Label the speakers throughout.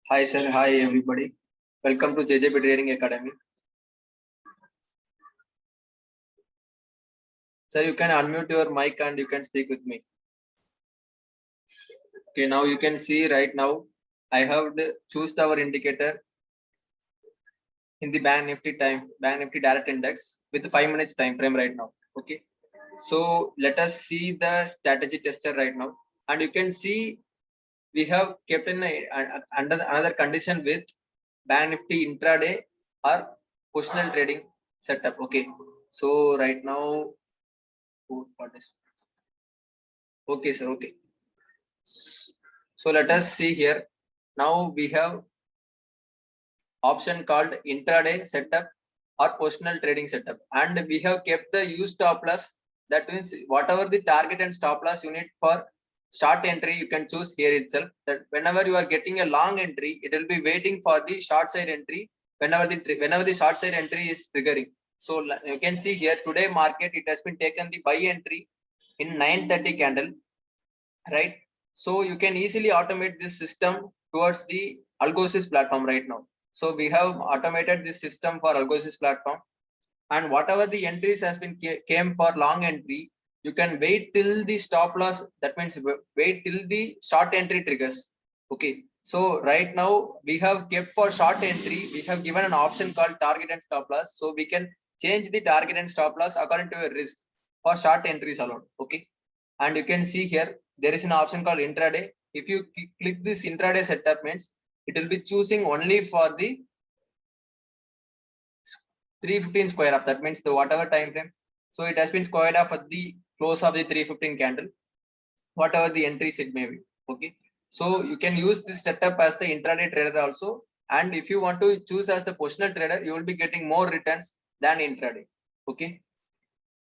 Speaker 1: Hi sir, hi everybody. Welcome to JJP Trading Academy. Sir, you can unmute your mic and you can speak with me. Okay, now you can see right now I have chosen our indicator in the Bank Nifty direct index with 5 minutes time frame right now. Okay, so let us see the strategy tester right now, and you can see we have kept in under another condition with Bank Nifty intraday or positional trading setup. Okay, so right now, what is okay, sir. Okay, so let us see here. Now we have option called intraday setup or positional trading setup, and we have kept the use stop loss. That means whatever the target and stop loss you need for short entry, you can choose here itself. That whenever you are getting a long entry, it will be waiting for the short side entry whenever the short side entry is triggering. So you can see here today market, it has been taken the buy entry in 9:30 candle, right? So you can easily automate this system towards the Algosys platform right now. So we have automated this system for Algosys platform, and whatever the entries has been came for long entry, you can wait till the stop loss. That means wait till the short entry triggers. Okay. So right now we have kept for short entry, we have given an option called target and stop loss. So we can change the target and stop loss according to a risk for short entries alone. Okay. And you can see here there is an option called intraday. If you click this intraday setup, means it will be choosing only for the 315 square up. That means the whatever time frame. So it has been squared up at the close of the 315 candle, whatever the entries it may be. Okay, so you can use this setup as the intraday trader also, and if you want to choose as the positional trader, you will be getting more returns than intraday. Okay,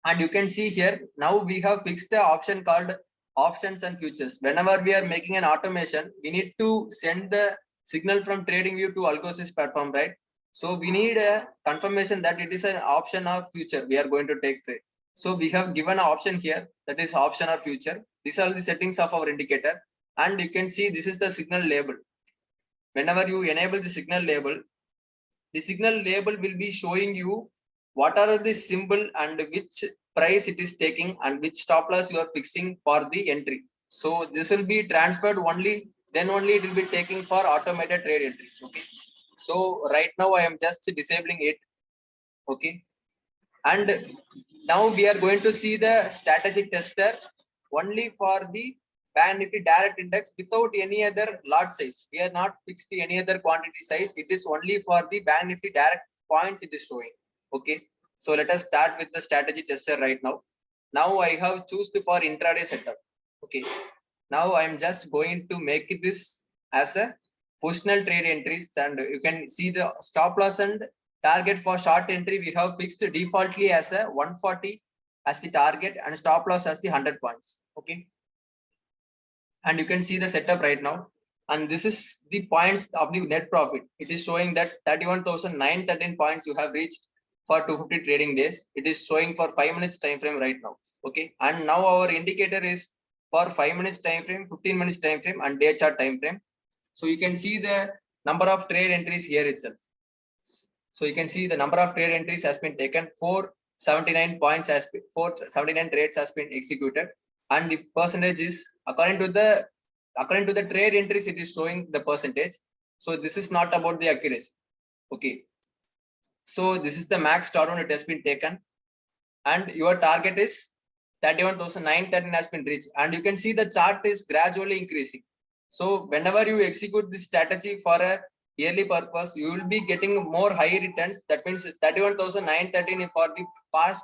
Speaker 1: and you can see here now we have fixed the option called options and futures. Whenever we are making an automation, we need to send the signal from TradingView to Algosys platform, right? So we need a confirmation that it is an option or future we are going to take trade. So we have given an option here, that is option or future. These are the settings of our indicator, and you can see this is the signal label. Whenever you enable the signal label, the signal label will be showing you what are the symbol and which price it is taking and which stop loss you are fixing for the entry. So this will be transferred only, then only it will be taking for automated trade entries. Okay, so right now I am just disabling it. Okay, and now we are going to see the strategic tester only for the Bank Nifty direct index without any other lot size. We are not fixed any other quantity size. It is only for the Bank Nifty direct points it is showing. Okay, so let us start with the strategy tester right now. Now I have chosen for intraday setup. Okay, now I am just going to make this as a positional trade entries, and you can see the stop loss and target for short entry. We have fixed defaultly as a 140 as the target and stop loss as the 100 points. Okay, and you can see the setup right now, and this is the points of the net profit. It is showing that 31,913 points you have reached for 250 trading days. It is showing for 5 minutes time frame right now. Okay, and now our indicator is for 5 minutes time frame, 15 minutes time frame, and day chart time frame. So you can see the number of trade entries here itself. So you can see the number of trade entries has been taken. 479 points has been 479 trades has been executed, and the percentage is according to the trade entries, it is showing the percentage. So this is not about the accuracy. Okay, so this is the max drawdown it has been taken, and your target is 31,913 has been reached, and you can see the chart is gradually increasing. So whenever you execute this strategy for a yearly purpose, you will be getting more high returns. That means 31,913 for the past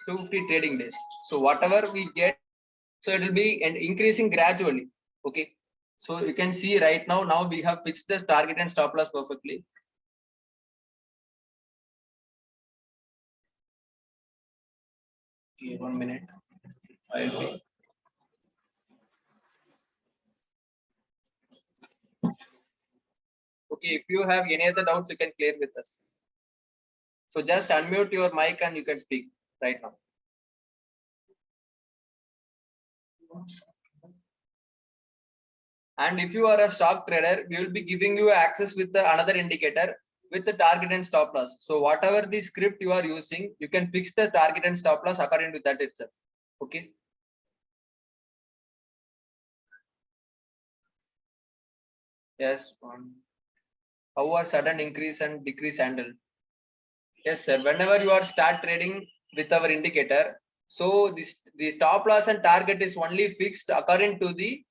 Speaker 1: 250 trading days. So whatever we get, so it will be increasing gradually. Okay, so you can see right now we have fixed the target and stop loss perfectly. Okay, 1 minute. I'll be okay. If you have any other doubts, you can clear with us. So just unmute your mic and you can speak right now. And if you are a stock trader, we will be giving you access with the another indicator with the target and stop loss. So whatever the script you are using, you can fix the target and stop loss according to that itself. Okay. Yes. How are sudden increase and decrease handled? Yes, sir. Whenever you are start trading with our indicator, so the stop loss and target is only fixed according to the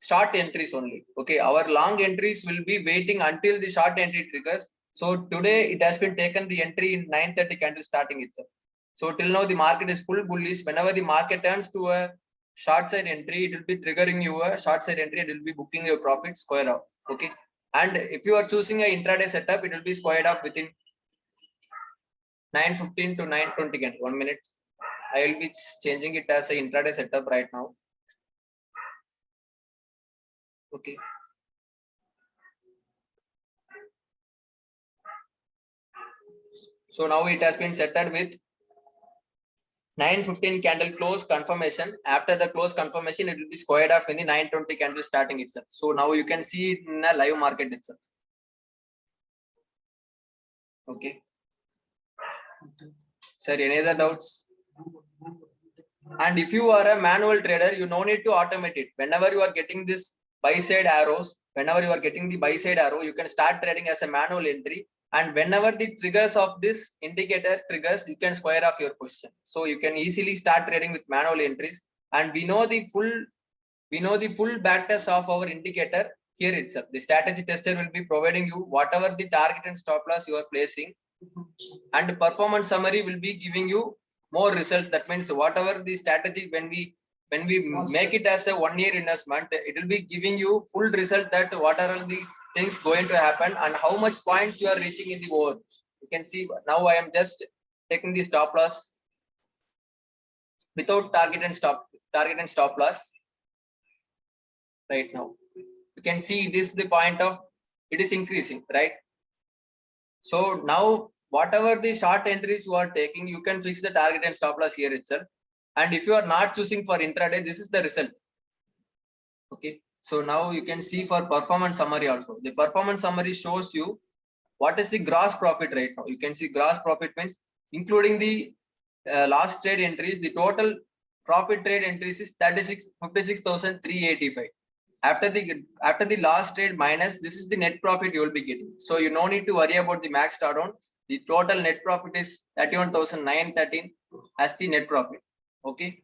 Speaker 1: short entries only. Okay, our long entries will be waiting until the short entry triggers. So today it has been taken the entry in 9:30 candle starting itself. So till now the market is full bullish. Whenever the market turns to a short side entry, it will be triggering you a short side entry. It will be booking your profit square off. Okay, and if you are choosing a intraday setup, it will be squared off within 9:15 to 9:20 candle. 1 minute. I will be changing it as a intraday setup right now. Okay. So now it has been settled with 9:15 candle close confirmation. After the close confirmation, it will be squared off in the 9:20 candle starting itself. So now you can see it in a live market itself. Okay. Sir, any other doubts? And if you are a manual trader, you no need to automate it. Whenever you are getting this buy side arrows, whenever you are getting the buy side arrow, you can start trading as a manual entry. And whenever the triggers of this indicator triggers, you can square off your position. So you can easily start trading with manual entries. And we know the full back test of our indicator here itself. The strategy tester will be providing you whatever the target and stop loss you are placing, and performance summary will be giving you more results. That means whatever the strategy, when we make it as a 1 year investment, it will be giving you full result that what are all the things going to happen and how much points you are reaching in the over. You can see now I am just taking the stop loss without target and stop loss right now. You can see it is the point of it is increasing, right? So now whatever the short entries you are taking, you can fix the target and stop loss here itself. And if you are not choosing for intraday, this is the result. Okay, so now you can see for performance summary also. The performance summary shows you what is the gross profit right now. You can see gross profit means including the last trade entries, the total profit trade entries is 56,385. After the last trade minus, this is the net profit you will be getting. So you no need to worry about the max drawdown. The total net profit is 31,913 as the net profit. Okay.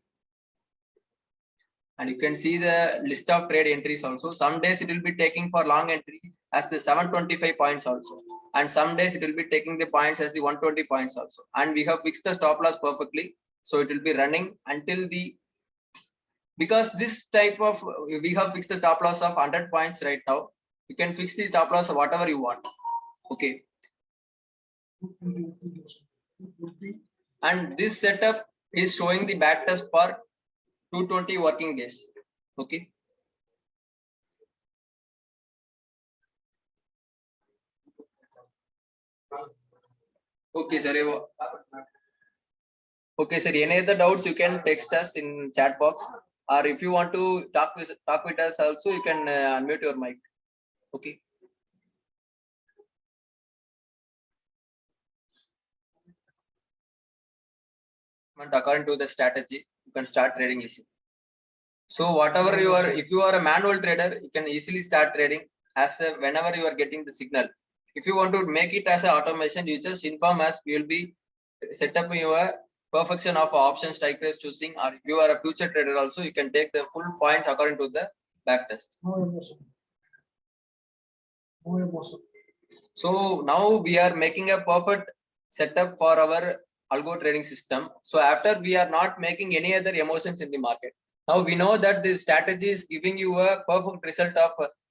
Speaker 1: And you can see the list of trade entries also. Some days it will be taking for long entry as the 725 points also. And some days it will be taking the points as the 120 points also. And we have fixed the stop loss perfectly. So it will be running until the, because this type of, we have fixed the stop loss of 100 points right now. You can fix the stop loss of whatever you want. Okay. And this setup is showing the back test for 220 working days. Okay. Okay, sir. Okay, sir. Any other doubts, you can text us in chat box, or if you want to talk with us also, you can unmute your mic. Okay. According to the strategy, you can start trading easy. So whatever you are, if you are a manual trader, you can easily start trading as a, whenever you are getting the signal. If you want to make it as an automation, you just inform us. We will be set up your perfection of option strike price choosing, or if you are a future trader also, you can take the full points according to the back test. So now we are making a perfect setup for our algo trading system. So after we are not making any other emotions in the market. Now we know that the strategy is giving you a perfect result of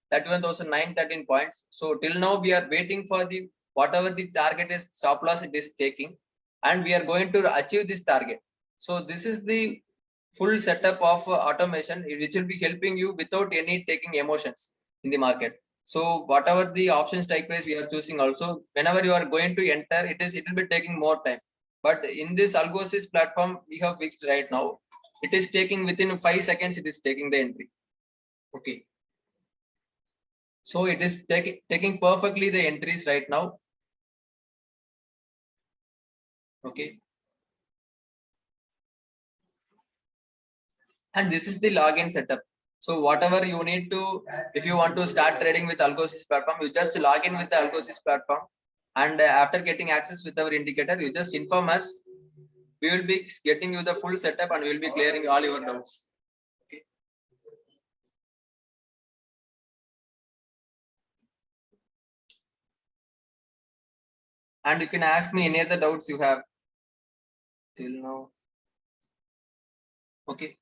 Speaker 1: 31,913 points. So till now we are waiting for the whatever the target is, stop loss it is taking, and we are going to achieve this target. So this is the full setup of automation, which will be helping you without any taking emotions in the market. So whatever the option strike price we are choosing also, whenever you are going to enter, it will be taking more time. But in this Algosys platform we have fixed right now, it is taking within 5 seconds, it is taking the entry. Okay. So it is taking perfectly the entries right now. Okay. And this is the login setup. So whatever you need to, if you want to start trading with Algosys platform, you just log in with the Algosys platform. And after getting access with our indicator, you just inform us. We will be getting you the full setup and we will be clearing all your doubts. Okay. And you can ask me any other doubts you have till now. Okay.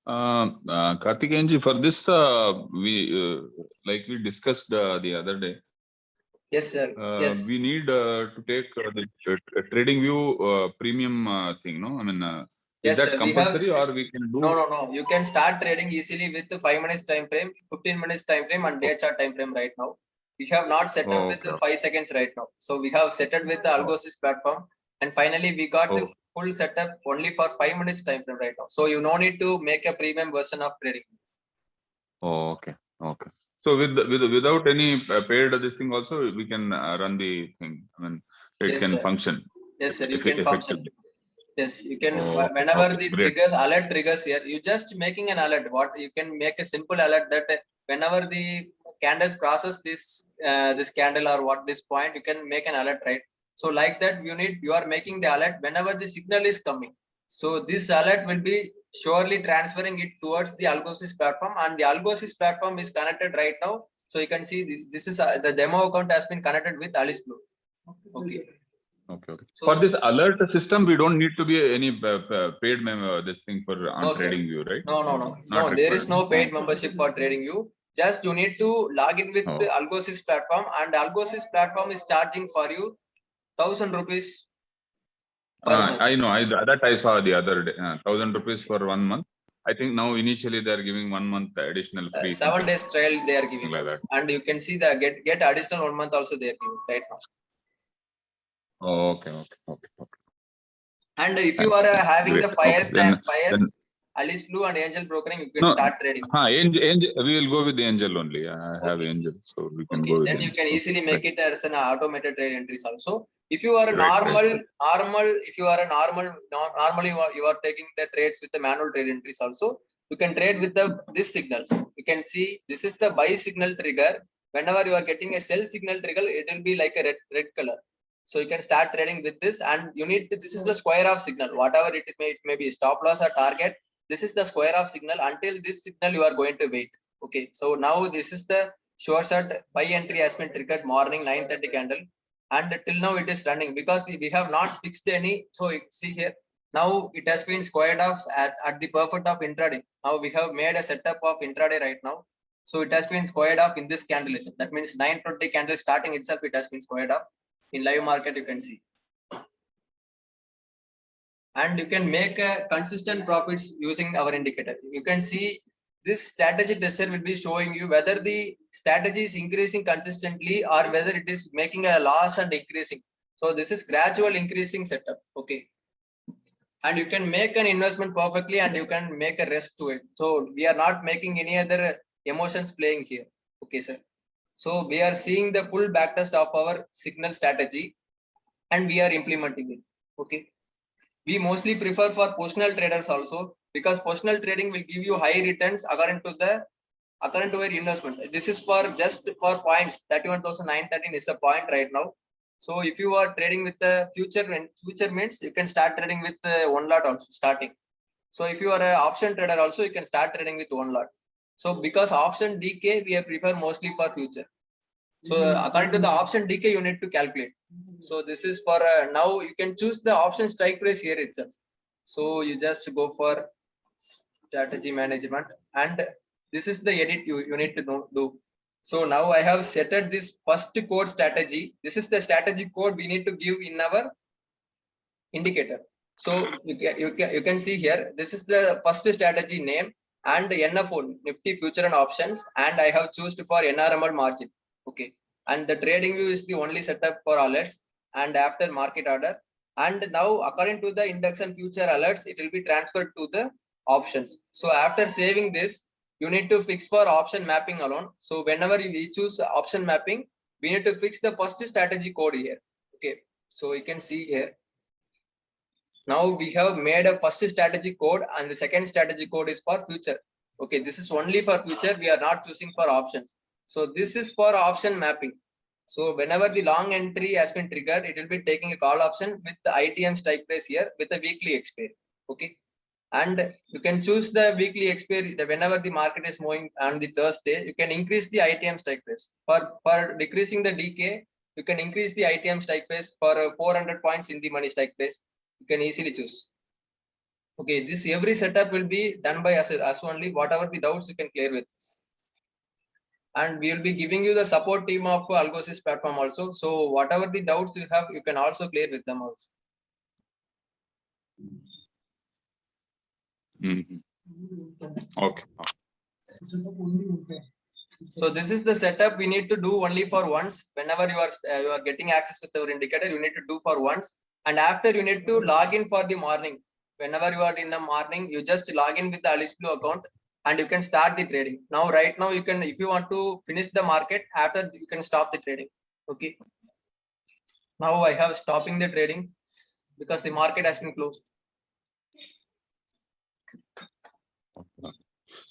Speaker 2: Karthikeyanji, for this, we like we discussed the other day.
Speaker 1: Yes, sir. Yes.
Speaker 2: We need to take the TradingView premium thing, no? I mean,
Speaker 1: Yes,
Speaker 2: is that
Speaker 1: sir.
Speaker 2: compulsory or we can do?
Speaker 1: No. You can start trading easily with the 5 minutes time frame, 15 minutes time frame, and day chart time frame right now. We have not set up with the 5 seconds right now. So we have set it with the Algosys platform. And finally, we got the full setup only for 5 minutes time frame right now. So you no need to make a premium version of trading.
Speaker 2: Oh, okay. Okay. So without any paid this thing also, we can run the thing. I mean, it
Speaker 1: Yes,
Speaker 2: can
Speaker 1: sir.
Speaker 2: function.
Speaker 1: Yes, sir. You can function. Yes, you can. Whenever the
Speaker 2: Great.
Speaker 1: triggers, alert triggers here, you just making an alert. What you can make a simple alert that whenever the candles crosses this candle or what this point, you can make an alert, right? So like that, you are making the alert whenever the signal is coming. So this alert will be surely transferring it towards the Algosys platform, and the Algosys platform is connected right now. So you can see this is the demo account has been connected with Alice Blue. Okay.
Speaker 2: Okay.
Speaker 1: So,
Speaker 2: for this alert system, we don't need to be any paid this thing for on
Speaker 1: no,
Speaker 2: TradingView, right?
Speaker 1: No. There is no paid membership for TradingView. Just you need to log in with the Algosys platform, and Algosys platform is charging for you 1,000 rupees per month.
Speaker 2: I know. That I saw the other day. 1,000 rupees for 1 month. I think now initially they are giving 1 month additional free.
Speaker 1: 7 days trial they are giving,
Speaker 2: like that.
Speaker 1: And you can see the get additional 1 month also they are giving right now.
Speaker 2: Oh, okay.
Speaker 1: And if you are having the fires, Alice Blue and Angel Brokering, you can start trading.
Speaker 2: Angel, we will go with the Angel only. I have Angel, so we can go with
Speaker 1: then
Speaker 2: the
Speaker 1: you can easily make it as an automated trade entries also. If you are a normally you are taking the trades with the manual trade entries also, you can trade with this signals. You can see this is the buy signal trigger. Whenever you are getting a sell signal trigger, it will be like a red color. So you can start trading with this, and you need this is the square of signal. Whatever it may be stop loss or target. This is the square of signal. Until this signal, you are going to wait. Okay, so now this is the short shot buy entry has been triggered morning 9:30 candle, and till now it is running because we have not fixed any. So see here, now it has been squared off at the perfect of intraday. Now we have made a setup of intraday right now. So it has been squared off in this candle itself. That means 9:20 candle starting itself, it has been squared off. In live market, you can see. And you can make consistent profits using our indicator. You can see this strategy tester will be showing you whether the strategy is increasing consistently or whether it is making a loss and increasing. So this is gradual increasing setup. Okay. And you can make an investment perfectly and you can make a risk to it. So we are not making any other emotions playing here. Okay, sir. So we are seeing the full backtest of our signal strategy and we are implementing it. Okay. We mostly prefer for positional traders also, because positional trading will give you high returns according to your investment. This is for just for points. 31,913 is a point right now. So if you are trading with the future means you can start trading with 1 lot also starting. So if you are an option trader also, you can start trading with 1 lot. So because option DK we prefer mostly for future. So according to the option DK, you need to calculate. So this is for now you can choose the option strike price here itself. So you just go for strategy management, and this is the edit you need to do. So now I have setted this first code strategy. This is the strategy code we need to give in our indicator. So you can see here, this is the first strategy name and NFO, Nifty future and options, and I have chosen for NRML margin. Okay, and the trading view is the only setup for alerts and after market order. And now according to the index and future alerts, it will be transferred to the options. So after saving this, you need to fix for option mapping alone. So whenever we choose option mapping, we need to fix the first strategy code here. Okay, so you can see here. Now we have made a first strategy code and the second strategy code is for future. Okay, this is only for future. We are not choosing for options. So this is for option mapping. So whenever the long entry has been triggered, it will be taking a call option with the ITM strike price here with a weekly expiry. Okay, and you can choose the weekly expiry. Whenever the market is moving on the Thursday, you can increase the ITM strike price. For decreasing the decay, you can increase the ITM strike price for 400 points in the money strike price. You can easily choose. Okay, this every setup will be done by us only. Whatever the doubts you can clear with this. And we will be giving you the support team of Algosys platform also. So whatever the doubts you have, you can also clear with them also.
Speaker 2: Okay.
Speaker 1: So this is the setup we need to do only for once. Whenever you are getting access with our indicator, you need to do for once. And after you need to log in for the morning. Whenever you are in the morning, you just log in with the Alice Blue account and you can start the trading. Now, right now, you can, if you want to finish the market, after you can stop the trading. Okay. Now I have stopping the trading because the market has been closed.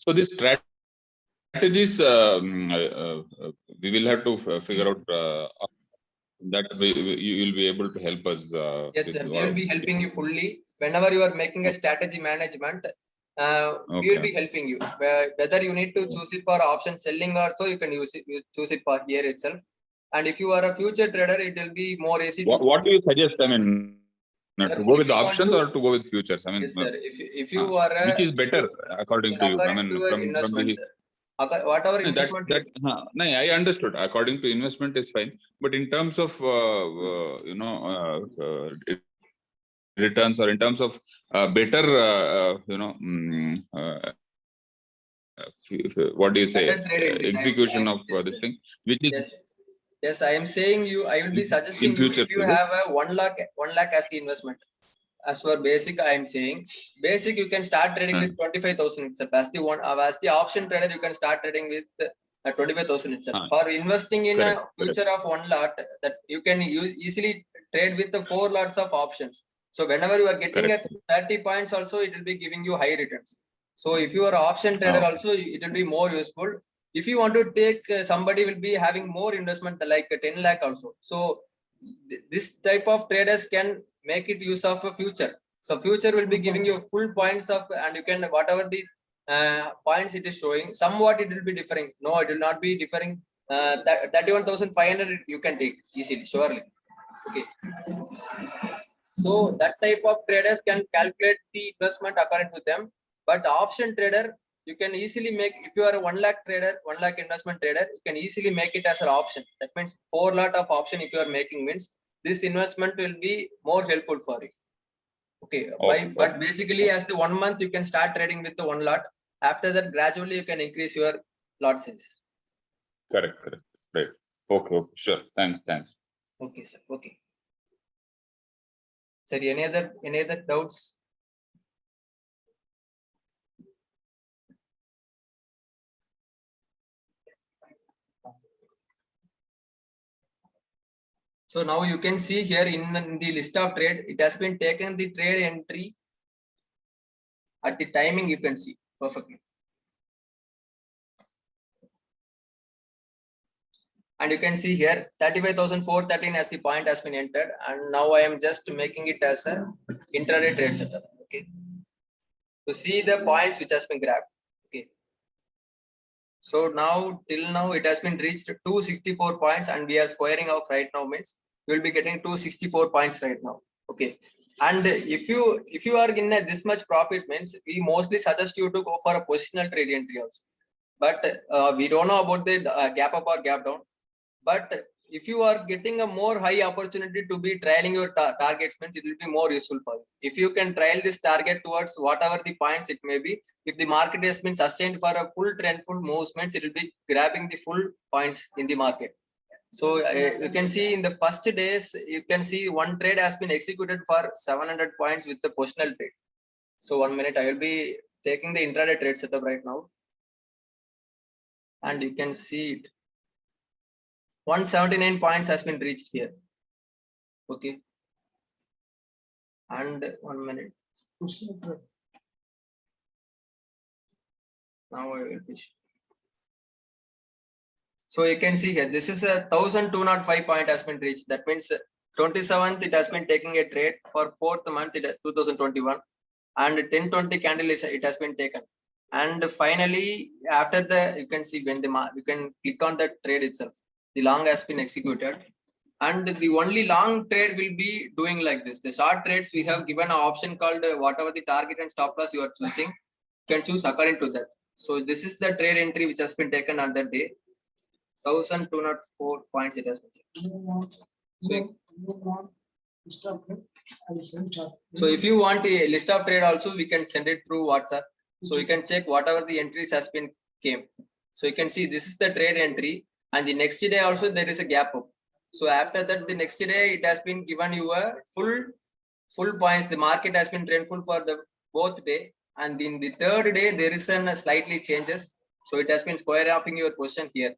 Speaker 2: So this strategies we will have to figure out that you will be able to help us.
Speaker 1: Yes, sir. We will be helping you fully. Whenever you are making a strategy management, we will be helping you. Whether you need to choose it for option selling or so, you can use it. You choose it for here itself. And if you are a future trader, it will be more easy.
Speaker 2: What do you suggest? I mean,
Speaker 1: sir,
Speaker 2: to go with the options or to go with futures? I mean,
Speaker 1: yes, sir. If you are
Speaker 2: which is better according to you? I mean, from the
Speaker 1: whatever investment.
Speaker 2: No, I understood. According to investment is fine, but in terms of returns or in terms of better what do you say, execution of this thing, which is
Speaker 1: yes, I am saying you, I will be suggesting you, if you have a 1 lakh as the investment. As for basic, I am saying basic, you can start trading with 25,000 itself. As the option trader, you can start trading with 25,000 itself. For investing in a future of 1 lot, that you can easily trade with the 4 lots of options. So whenever you are getting at 30 points also, it will be giving you high returns. So if you are an option trader also, it will be more useful. If you want to take, somebody will be having more investment like 10 lakh also. So this type of traders can make it use of a future. So future will be giving you full points of, and you can, whatever the points it is showing, somewhat it will be differing. No, it will not be differing. 31,500 you can take easily, surely. Okay. So that type of traders can calculate the investment according to them. But option trader, you can easily make, if you are a 1 lakh trader, 1 lakh investment trader, you can easily make it as an option. That means 4 lot of option if you are making, means this investment will be more helpful for you. Okay. But basically as the 1 month, you can start trading with the 1 lot. After that, gradually you can increase your lot size.
Speaker 2: Correct. Right. Okay. Sure. Thanks.
Speaker 1: Okay, sir. Okay. Sir, any other doubts? So now you can see here in the list of trade, it has been taken the trade entry at the timing, you can see perfectly. And you can see here 35,413 as the point has been entered. And now I am just making it as a intraday trade setup. Okay. To see the points which has been grabbed. Okay. So now till now it has been reached 264 points and we are squaring off right now, means we will be getting 264 points right now. Okay. And if you are in this much profit means, we mostly suggest you to go for a positional trade entry also. But we don't know about the gap up or gap down. But if you are getting a more high opportunity to be trailing your targets means, it will be more useful for you. If you can trail this target towards whatever the points it may be, if the market has been sustained for a full trend, full movements, it will be grabbing the full points in the market. So you can see in the first days, you can see one trade has been executed for 700 points with the positional trade. So 1 minute, I will be taking the intraday trade setup right now. And you can see it. 179 points has been reached here. Okay. And 1 minute. Now I will push. So you can see here, this is a 1205 point has been reached. That means 27th, it has been taking a trade for 4th month, 2021, and 1020 candle is it has been taken. And finally, after the, you can see when the you can click on the trade itself, the long has been executed, and the only long trade will be doing like this. The short trades, we have given an option called whatever the target and stop loss you are choosing, you can choose according to that. So this is the trade entry which has been taken on that day. 1204 points it has been taken. So if you want a list of trade also, we can send it through WhatsApp. So you can check whatever the entries has been came. So you can see this is the trade entry, and the next day also there is a gap up. So after that, the next day it has been given you a full points. The market has been trendful for the both day, and in the third day there is a slightly changes. So it has been square upping your position here.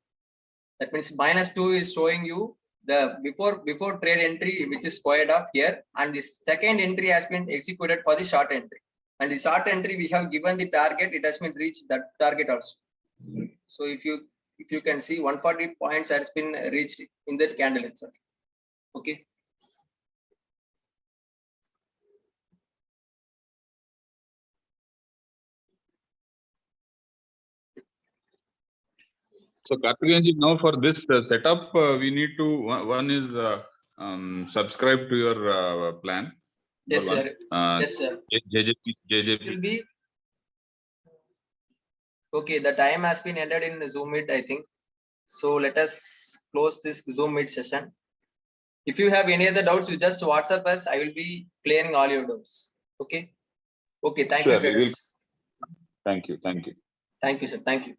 Speaker 1: That means -2 is showing you the before trade entry, which is squared off here, and the second entry has been executed for the short entry. And the short entry, we have given the target, it has been reached that target also. So if you can see 140 points has been reached in that candle itself. Okay.
Speaker 2: So Karthikeyanji, now for this setup, we need to, one is subscribe to your plan.
Speaker 1: Yes, sir. Yes, sir.
Speaker 2: JJP.
Speaker 1: It will be okay. The time has been ended in Zoom Meet, I think. So let us close this Zoom Meet session. If you have any other doubts, you just WhatsApp us. I will be clearing all your doubts. Okay. Okay. Thank you.
Speaker 2: Sure, we will. Thank you. Thank you.
Speaker 1: Thank you, sir. Thank you.